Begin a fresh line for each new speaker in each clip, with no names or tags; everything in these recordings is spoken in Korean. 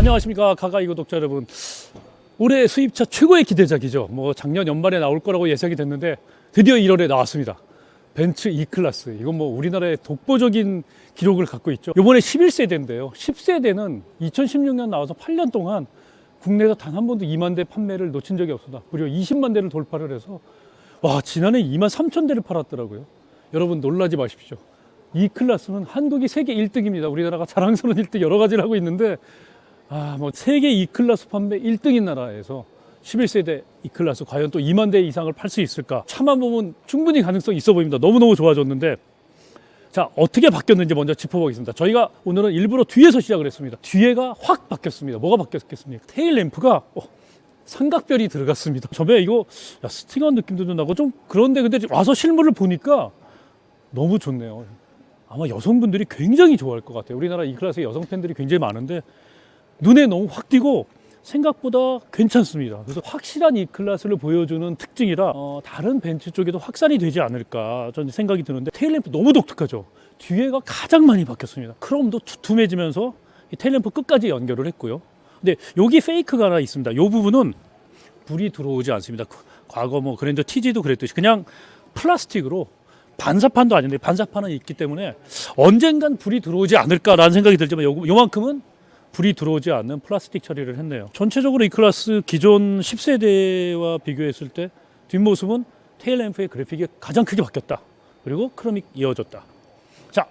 안녕하십니까 가가이 구독자 여러분. 올해 수입차 최고의 기대작이죠. 뭐 작년 연말에 나올 거라고 예상이 됐는데 드디어 1월에 나왔습니다. 벤츠 E클래스. 이건 뭐 우리나라의 독보적인 기록을 갖고 있죠. 이번에 11세대인데요 10세대는 2016년 나와서 8년 동안 국내에서 단 한 번도 2만 대 판매를 놓친 적이 없습니다. 무려 20만 대를 돌파를 해서 와, 지난해 2만 3천 대를 팔았더라고요. 여러분 놀라지 마십시오. E클래스는 한국이 세계 1등입니다. 우리나라가 자랑스러운 1등 여러 가지를 하고 있는데 뭐 세계 E클래스 판매 1등인 나라에서 11세대 E클래스 과연 또 2만 대 이상을 팔 수 있을까? 차만 보면 충분히 가능성이 있어 보입니다. 너무너무 좋아졌는데 자, 어떻게 바뀌었는지 먼저 짚어보겠습니다. 저희가 오늘은 일부러 뒤에서 시작을 했습니다. 뒤에가 확 바뀌었습니다. 뭐가 바뀌었겠습니까? 테일 램프가 삼각별이 들어갔습니다. 저번에 이거 스팅한 느낌도 좀 나고 좀 그런데 근데 와서 실물을 보니까 너무 좋네요. 아마 여성분들이 굉장히 좋아할 것 같아요. 우리나라 E클래스 여성 팬들이 굉장히 많은데 눈에 너무 확 띄고 생각보다 괜찮습니다. 그래서 확실한 E클래스를 보여주는 특징이라 다른 벤츠 쪽에도 확산이 되지 않을까 저는 생각이 드는데 테일램프 너무 독특하죠. 뒤에가 가장 많이 바뀌었습니다. 크롬도 두툼해지면서 이 테일램프 끝까지 연결을 했고요. 근데 여기 페이크가 하나 있습니다. 이 부분은 불이 들어오지 않습니다. 과거 뭐 그랜저 TG도 그랬듯이 그냥 플라스틱으로 반사판도 아닌데 반사판은 있기 때문에 언젠간 불이 들어오지 않을까라는 생각이 들지만 요만큼은 불이 들어오지 않는 플라스틱 처리를 했네요. 전체적으로 E클래스 기존 10세대와 비교했을 때 뒷모습은 테일램프의 그래픽이 가장 크게 바뀌었다. 그리고 크롬이 이어졌다. 자,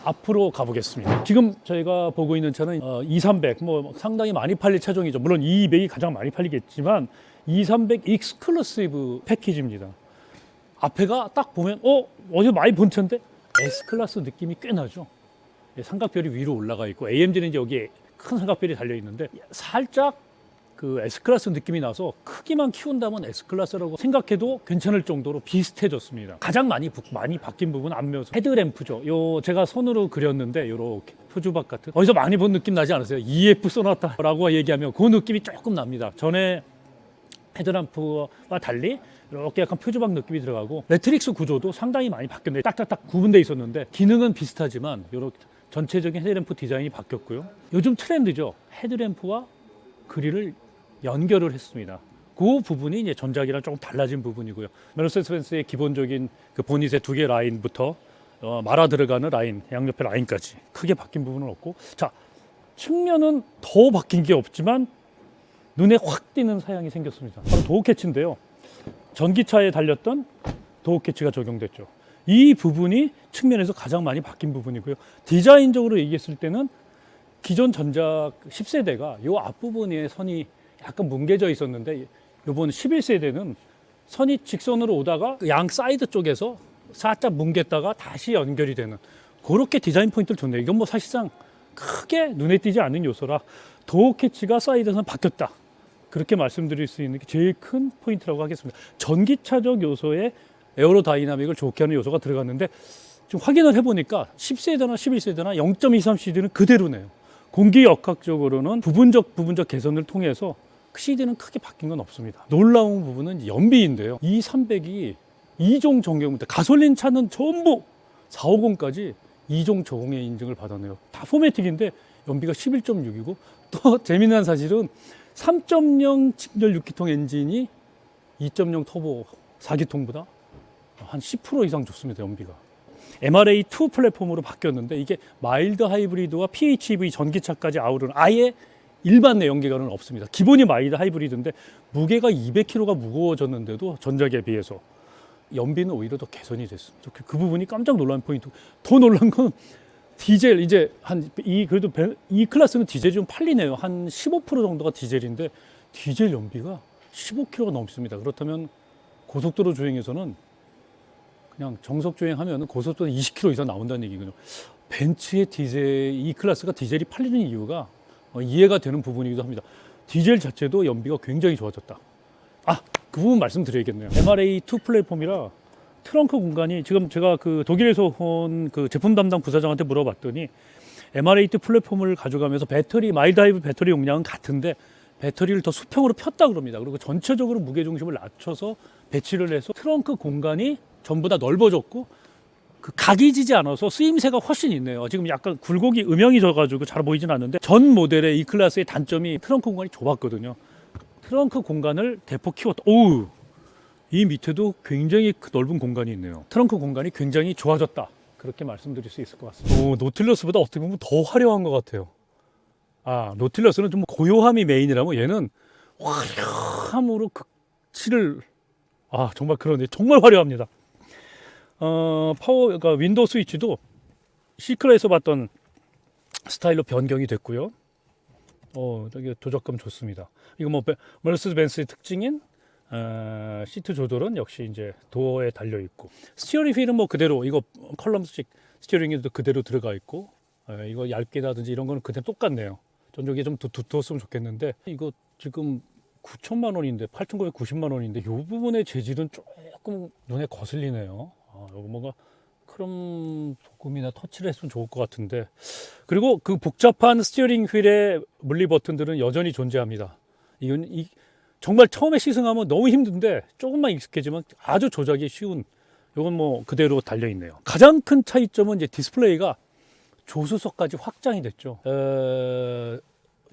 앞으로 가보겠습니다. 지금 저희가 보고 있는 차는 2300, 뭐 상당히 많이 팔릴 차종이죠. 물론 200이 가장 많이 팔리겠지만 2300 익스클루시브 패키지입니다. 앞에가 딱 보면 어디서 많이 본 차인데 S클래스 느낌이 꽤 나죠. 삼각별이 위로 올라가 있고 AMG는 이제 여기에 큰 삼각별이 달려 있는데 살짝 그 S클래스 느낌이 나서 크기만 키운다면 S클래스라고 생각해도 괜찮을 정도로 비슷해졌습니다. 가장 많이 바뀐 부분은 앞면서 헤드램프죠. 요 제가 손으로 그렸는데 요렇게 표주박 같은 어디서 많이 본 느낌 나지 않으세요? EF 써놨다라고 얘기하면 그 느낌이 조금 납니다. 전에 헤드램프와 달리 이렇게 약간 표주박 느낌이 들어가고 매트릭스 구조도 상당히 많이 바뀌었는데 딱딱딱 구분되어 있었는데 기능은 비슷하지만 이렇게 전체적인 헤드램프 디자인이 바뀌었고요. 요즘 트렌드죠. 헤드램프와 그릴을 연결을 했습니다. 그 부분이 이제 전작이랑 조금 달라진 부분이고요. 메르세데스 벤츠의 기본적인 그 보닛의 두 개 라인부터 말아 들어가는 라인, 양옆에 라인까지 크게 바뀐 부분은 없고, 자, 측면은 더 바뀐 게 없지만 눈에 확 띄는 사양이 생겼습니다. 바로 도어 캐치인데요. 전기차에 달렸던 도어 캐치가 적용됐죠. 이 부분이 측면에서 가장 많이 바뀐 부분이고요. 디자인적으로 얘기했을 때는 기존 전작 10세대가 이 앞부분에 선이 약간 뭉개져 있었는데 이번 11세대는 선이 직선으로 오다가 양 사이드 쪽에서 살짝 뭉갰다가 다시 연결이 되는 그렇게 디자인 포인트를 줬네요. 이건 뭐 사실상 크게 눈에 띄지 않는 요소라 도어 캐치가 사이드에서 바뀌었다. 그렇게 말씀드릴 수 있는 게 제일 큰 포인트라고 하겠습니다. 전기차적 요소에 에어로다이나믹을 좋게 하는 요소가 들어갔는데 좀 확인을 해보니까 10세대나 11세대나 0.23CD는 그대로네요. 공기역학적으로는 부분적 개선을 통해서 CD는 크게 바뀐 건 없습니다. 놀라운 부분은 연비인데요. 이 300이 2종 적용입니다. 가솔린 차는 전부 450까지 2종 적용의 인증을 받았네요. 다 포매틱인데 연비가 11.6이고 또 재미난 사실은 3.0 직렬 6기통 엔진이 2.0 터보 4기통보다 한 10% 이상 좋습니다. 연비가. MRA2 플랫폼으로 바뀌었는데 이게 마일드 하이브리드와 PHEV 전기차까지 아우르는 아예 일반 내연기관은 없습니다. 기본이 마일드 하이브리드인데 무게가 200kg가 무거워졌는데도 전작에 비해서 연비는 오히려 더 개선이 됐습니다. 그 부분이 깜짝 놀란 포인트. 더 놀란 건 디젤 이제 그래도 E클래스는 디젤이 좀 팔리네요. 한 15% 정도가 디젤인데 디젤 연비가 15kg가 넘습니다. 그렇다면 고속도로 주행에서는 그냥 정석 주행하면 고속도로 20km 이상 나온다는 얘기군요. 벤츠의 E클래스가 디젤이 팔리는 이유가 이해가 되는 부분이기도 합니다. 디젤 자체도 연비가 굉장히 좋아졌다. 그 부분 말씀드려야겠네요. MRA2 플랫폼이라 트렁크 공간이 지금 제가 그 독일에서 온 그 제품 담당 부사장한테 물어봤더니 MRA2 플랫폼을 가져가면서 마일드 하이브 배터리 용량은 같은데 배터리를 더 수평으로 폈다 그럽니다. 그리고 전체적으로 무게 중심을 낮춰서 배치를 해서 트렁크 공간이 전부 다 넓어졌고 그 각이 지지 않아서 쓰임새가 훨씬 있네요. 지금 약간 굴곡이 음영이 져가지고 잘 보이진 않는데 전 모델의 이 클래스의 단점이 트렁크 공간이 좁았거든요. 트렁크 공간을 대폭 키웠다. 오우, 이 밑에도 굉장히 넓은 공간이 있네요. 트렁크 공간이 굉장히 좋아졌다. 그렇게 말씀드릴 수 있을 것 같습니다. 오, 노틸러스보다 어떻게 보면 더 화려한 것 같아요. 아, 노틸러스는 좀 고요함이 메인이라면 얘는 화려함으로 극치를, 아, 정말 그러네. 정말 화려합니다. 그러니까 윈도우 스위치도 시클에서 봤던 스타일로 변경이 됐고요. 되게 도적감 좋습니다. 이거 뭐 머세디스 벤츠의 특징인 시트 조절은 역시 이제 도어에 달려 있고, 스티어링 휠은 뭐 그대로 이거 컬럼식 스티어링에도 그대로 들어가 있고, 이거 얇게라든지 이런 거는 그대로 똑같네요. 전적이 좀 두터웠으면 좋겠는데 이거 지금 9천만 원인데 8,990만 원인데 이 부분의 재질은 조금 눈에 거슬리네요. 이거 뭔가 크롬 도금이나 터치를 했으면 좋을 것 같은데, 그리고 그 복잡한 스티어링 휠의 물리 버튼들은 여전히 존재합니다. 이건 정말 처음에 시승하면 너무 힘든데 조금만 익숙해지면 아주 조작이 쉬운, 이건 뭐 그대로 달려 있네요. 가장 큰 차이점은 이제 디스플레이가 조수석까지 확장이 됐죠.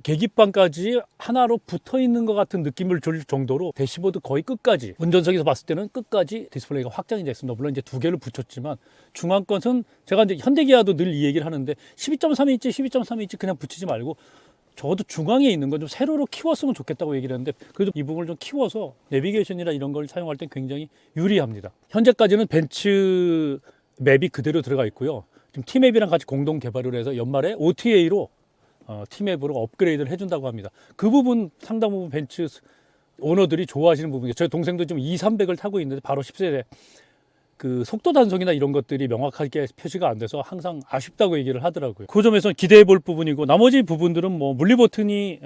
계기판까지 하나로 붙어 있는 것 같은 느낌을 줄 정도로 대시보드 거의 끝까지, 운전석에서 봤을 때는 끝까지 디스플레이가 확장이 됐습니다. 물론 이제 두 개를 붙였지만 중앙 것은 제가 이제 현대기아도 늘 이 얘기를 하는데 12.3인치, 12.3인치 그냥 붙이지 말고 적어도 중앙에 있는 건 좀 세로로 키웠으면 좋겠다고 얘기를 했는데, 그래도 이 부분을 좀 키워서 내비게이션이나 이런 걸 사용할 때 굉장히 유리합니다. 현재까지는 벤츠 맵이 그대로 들어가 있고요. 지금 T맵이랑 같이 공동 개발을 해서 연말에 OTA로 T맵으로 업그레이드를 해준다고 합니다. 그 부분 상당 부분 벤츠 오너들이 좋아하시는 부분이에요. 저희 동생도 지금 2,300을 타고 있는데 바로 10세대 그 속도 단속이나 이런 것들이 명확하게 표시가 안 돼서 항상 아쉽다고 얘기를 하더라고요. 그 점에서 기대해 볼 부분이고, 나머지 부분들은 뭐 물리 버튼이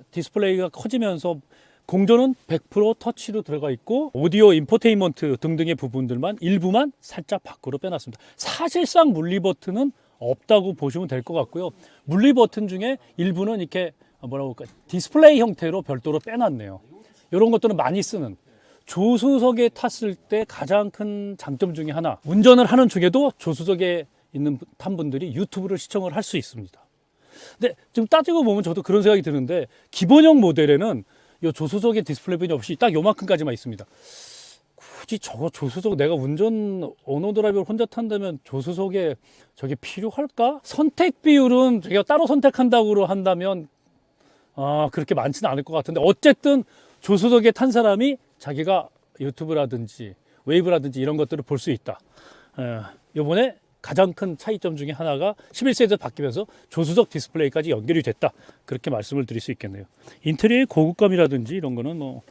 디스플레이가 커지면서 공조는 100% 터치로 들어가 있고, 오디오 인포테인먼트 등등의 부분들만 일부만 살짝 밖으로 빼놨습니다. 사실상 물리 버튼은 없다고 보시면 될 것 같고요. 물리 버튼 중에 일부는 이렇게 뭐라고 할까, 디스플레이 형태로 별도로 빼놨네요. 이런 것들은 많이 쓰는, 조수석에 탔을 때 가장 큰 장점 중에 하나, 운전을 하는 중에도 조수석에 있는 탄 분들이 유튜브를 시청을 할 수 있습니다. 근데 지금 따지고 보면 저도 그런 생각이 드는데, 기본형 모델에는 이 조수석에 디스플레이 펜이 없이 딱 요만큼까지만 있습니다. 굳이 저거 조수석, 내가 운전 오너드라이브를 혼자 탄다면 조수석에 저게 필요할까? 선택 비율은 제가 따로 선택한다고 한다면 그렇게 많지는 않을 것 같은데, 어쨌든 조수석에 탄 사람이 자기가 유튜브라든지 웨이브라든지 이런 것들을 볼 수 있다. 이번에 가장 큰 차이점 중에 하나가 11세대 바뀌면서 조수석 디스플레이까지 연결이 됐다. 그렇게 말씀을 드릴 수 있겠네요. 인테리어의 고급감이라든지 이런 거는 뭐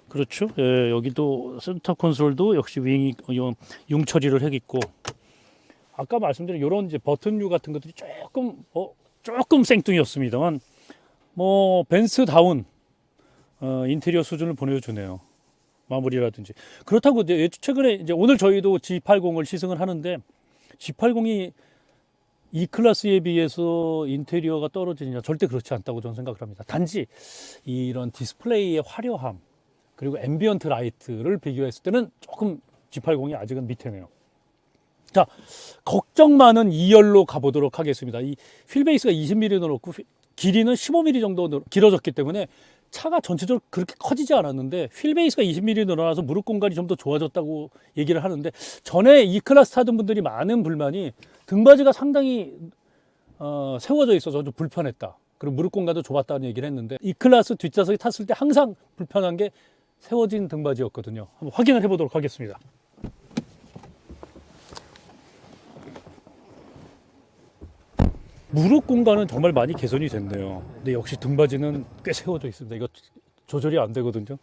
그렇죠. 여기도 센터 콘솔도 역시 융 처리를 해있고, 아까 말씀드린 이런 이제 버튼류 같은 것들이 조금 생뚱이었습니다만 뭐 벤츠다운 인테리어 수준을 보여주네요. 마무리라든지. 그렇다고 이제 최근에 이제 오늘 저희도 G80을 시승을 하는데, G80이 E 클래스에 비해서 인테리어가 떨어지느냐, 절대 그렇지 않다고 저는 생각을 합니다. 단지 이런 디스플레이의 화려함, 그리고 앰비언트 라이트를 비교했을 때는 조금 G80이 아직은 밑에네요. 자, 걱정 많은 2열로 가보도록 하겠습니다. 이 휠베이스가 20mm 늘었고 길이는 15mm 정도 길어졌기 때문에 차가 전체적으로 그렇게 커지지 않았는데, 휠베이스가 20mm 늘어나서 무릎 공간이 좀 더 좋아졌다고 얘기를 하는데, 전에 E클래스 타던 분들이 많은 불만이 등받이가 상당히 세워져 있어서 좀 불편했다, 그리고 무릎 공간도 좁았다는 얘기를 했는데, E클래스 뒷좌석에 탔을 때 항상 불편한 게 세워진 등받이였거든요. 한번 확인을 해보도록 하겠습니다. 무릎 공간은 정말 많이 개선이 됐네요. 근데 역시 등받이는 꽤 세워져 있습니다. 이거 조절이 안 되거든요.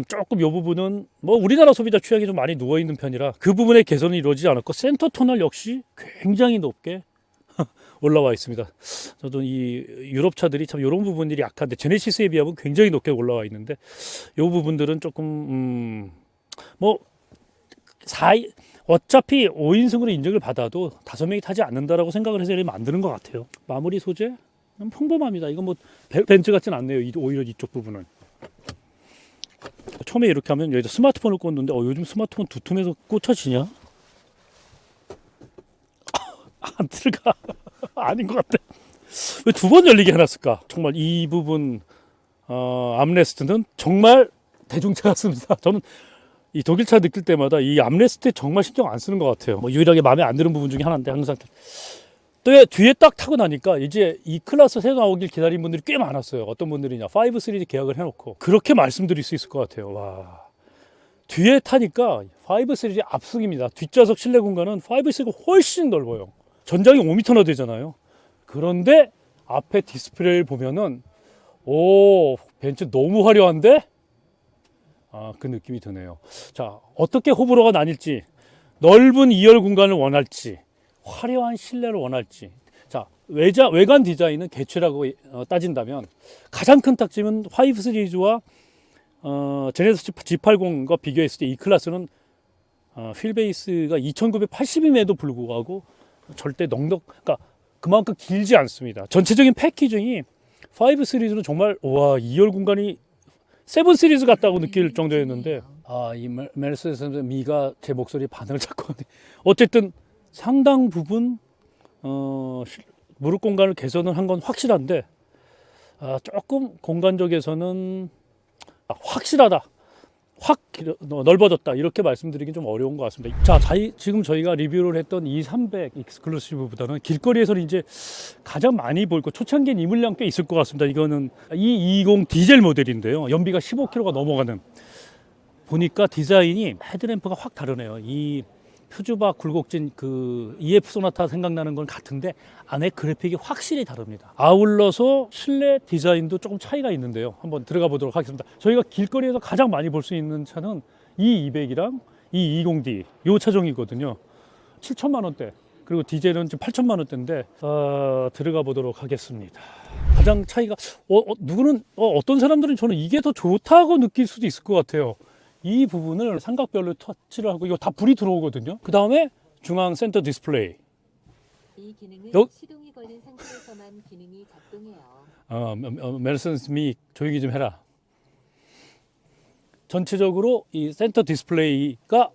조금 이 부분은 뭐 우리나라 소비자 취향이 좀 많이 누워 있는 편이라 그 부분에 개선이 이루어지지 않았고, 센터 터널 역시 굉장히 높게 올라와 있습니다. 저도 이 유럽 차들이 참 이런 부분들이 약한데, 제네시스에 비하면 굉장히 높게 올라와 있는데, 이 부분들은 조금 뭐 어차피 5인승으로 인정을 받아도 5명이 타지 않는다라고 생각을 해서 만드는 것 같아요. 마무리 소재 평범합니다. 이건 뭐 벤츠 같진 않네요. 오히려 이쪽 부분은. 처음에 이렇게 하면 여기다 스마트폰을 꽂는데 요즘 스마트폰 두툼해서 꽂혀지냐? 안 들어가. 아닌 것 같아. 왜 두 번 열리게 해놨을까? 정말 이 부분 암레스트는 정말 대중차 같습니다. 저는 이 독일차 느낄 때마다 이 암레스트에 정말 신경 안 쓰는 것 같아요. 뭐 유일하게 마음에 안 드는 부분 중에 하나인데 항상 또 뒤에 딱 타고 나니까 이제 이 클래스 새로 나오길 기다린 분들이 꽤 많았어요. 어떤 분들이냐 5 시리즈 계약을 해놓고 그렇게 말씀드릴 수 있을 것 같아요. 와, 뒤에 타니까 5 시리즈 압승입니다. 뒷좌석 실내 공간은 5 시리즈가 훨씬 넓어요. 전장이 5m나 되잖아요. 그런데 앞에 디스플레이를 보면은 오, 벤츠 너무 화려한데? 그 느낌이 드네요. 자, 어떻게 호불호가 나뉠지, 넓은 2열 공간을 원할지, 화려한 실내를 원할지. 자, 외관 디자인은 개최라고 따진다면 가장 큰 특징은 5 시리즈와 제네시스 G80과 비교했을 때 이 클래스는 휠베이스가 2980임에도 불구하고 절대 그러니까 그만큼 길지 않습니다. 전체적인 패키징이 5 시리즈는 정말 와 2열 공간이 7 시리즈 같다고 느낄 정도였는데 이 메르세데스 미가 제 목소리에 반응을 자꾸 하네. 어쨌든 상당 부분 무릎 공간을 개선을 한 건 확실한데 조금 공간적에서는 확실하다, 확 넓어졌다 이렇게 말씀드리긴 좀 어려운 것 같습니다. 자, 지금 저희가 리뷰를 했던 이 300 익스클루시브보다는 길거리에서는 이제 가장 많이 볼 거 초창기엔 이 물량 꽤 있을 것 같습니다. 이거는 E20 디젤 모델인데요. 연비가 15km가 넘어가는. 보니까 디자인이 헤드램프가 확 다르네요. 이 퓨즈바 굴곡진 그 EF 소나타 생각나는 건 같은데 안에 그래픽이 확실히 다릅니다. 아울러서 실내 디자인도 조금 차이가 있는데요. 한번 들어가 보도록 하겠습니다. 저희가 길거리에서 가장 많이 볼 수 있는 차는 E200이랑 E20D 이 차종이거든요. 7천만 원대. 그리고 디젤은 지금 8천만 원대인데 들어가 보도록 하겠습니다. 가장 차이가 누구는 어떤 사람들은 저는 이게 더 좋다고 느낄 수도 있을 것 같아요. 이 부분을 삼각별로 터치를 하고 이거 다 불이 들어오거든요. 그 다음에 중앙 센터 디스플레이.
이 기능은 시동이 걸린 상태에서만 기능이 작동해요.
메르세데스 미 조용히 좀 해라. 전체적으로 이 센터 디스플레이가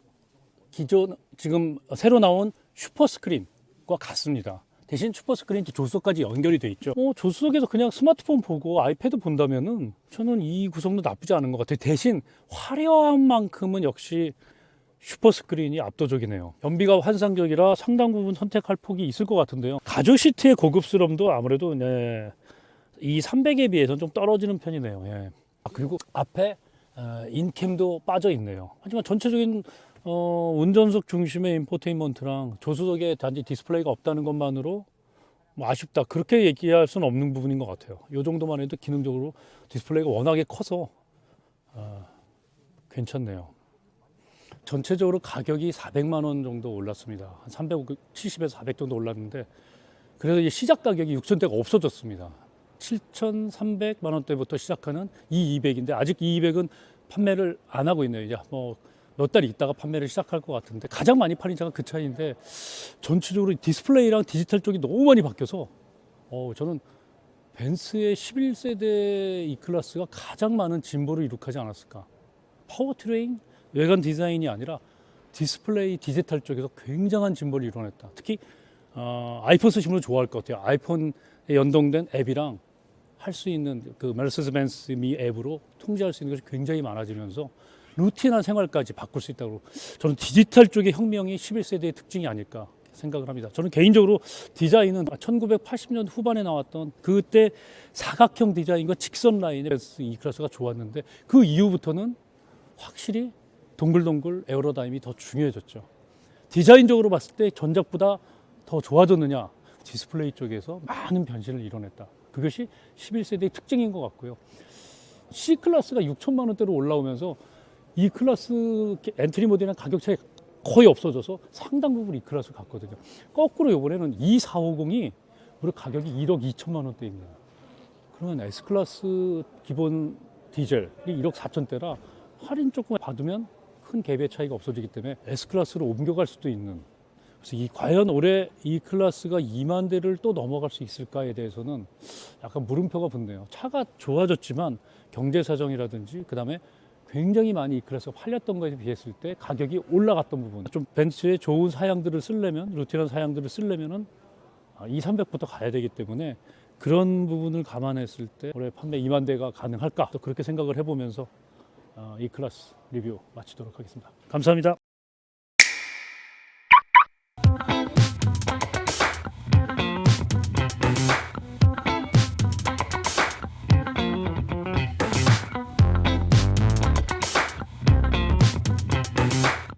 기존 지금 새로 나온 슈퍼 스크린과 같습니다. 대신 슈퍼 스크린 조수석까지 연결이 돼 있죠. 조수석에서 그냥 스마트폰 보고 아이패드 본다면은 저는 이 구성도 나쁘지 않은 것 같아요. 대신 화려한 만큼은 역시 슈퍼 스크린이 압도적이네요. 연비가 환상적이라 상당 부분 선택할 폭이 있을 것 같은데요. 가죽 시트의 고급스러움도 아무래도 이 300에 비해서는 좀 떨어지는 편이네요. 예. 그리고 앞에 인캠도 빠져 있네요. 하지만 전체적인 운전석 중심의 인포테인먼트랑 조수석에 단지 디스플레이가 없다는 것만으로 뭐 아쉽다 그렇게 얘기할 수는 없는 부분인 것 같아요. 이 정도만 해도 기능적으로 디스플레이가 워낙에 커서 괜찮네요. 전체적으로 가격이 400만 원 정도 올랐습니다. 한 370에서 400 정도 올랐는데 그래서 이제 시작 가격이 6천대가 없어졌습니다. 7,300만 원대부터 시작하는 E200인데 아직 E200은 판매를 안 하고 있네요. 이제 몇 달 있다가 판매를 시작할 것 같은데 가장 많이 팔린 차가 그 차인데 전체적으로 디스플레이랑 디지털 쪽이 너무 많이 바뀌어서 저는 벤츠의 11세대 E클래스가 가장 많은 진보를 이룩하지 않았을까. 파워트레인, 외관 디자인이 아니라 디스플레이, 디지털 쪽에서 굉장한 진보를 이뤄냈다. 특히 아이폰 쓰시면 좋아할 것 같아요. 아이폰에 연동된 앱이랑 할 수 있는 그 메르세데스 벤츠 미 앱으로 통제할 수 있는 것이 굉장히 많아지면서 루틴한 생활까지 바꿀 수 있다고 저는 디지털 쪽의 혁명이 11세대의 특징이 아닐까 생각을 합니다. 저는 개인적으로 디자인은 1980년 후반에 나왔던 그때 사각형 디자인과 직선 라인의 벤츠 E클래스가 좋았는데 그 이후부터는 확실히 동글동글 에어로다임이 더 중요해졌죠. 디자인적으로 봤을 때 전작보다 더 좋아졌느냐, 디스플레이 쪽에서 많은 변신을 이뤄냈다. 그것이 11세대의 특징인 것 같고요. C클래스가 6천만 원대로 올라오면서 이 클래스 엔트리 모델이랑 가격 차이 거의 없어져서 상당 부분 이 클래스 갔거든요. 거꾸로 이번에는 2450이 무려 가격이 1억 2천만 원대입니다. 그러면 S클래스 기본 디젤이 1억 4천대라 할인 조금 받으면 큰 갭의 차이가 없어지기 때문에 S클래스로 옮겨갈 수도 있는. 그래서 과연 올해 이 클래스가 2만 대를 또 넘어갈 수 있을까에 대해서는 약간 물음표가 붙네요. 차가 좋아졌지만 경제 사정이라든지 그다음에 굉장히 많이 E클래스가 팔렸던 것에 비했을 때 가격이 올라갔던 부분, 좀 벤츠의 좋은 사양들을 쓰려면, 루틴한 사양들을 쓰려면은 2, 300부터 가야 되기 때문에 그런 부분을 감안했을 때 올해 판매 2만 대가 가능할까, 또 그렇게 생각을 해보면서 E클래스 리뷰 마치도록 하겠습니다. 감사합니다.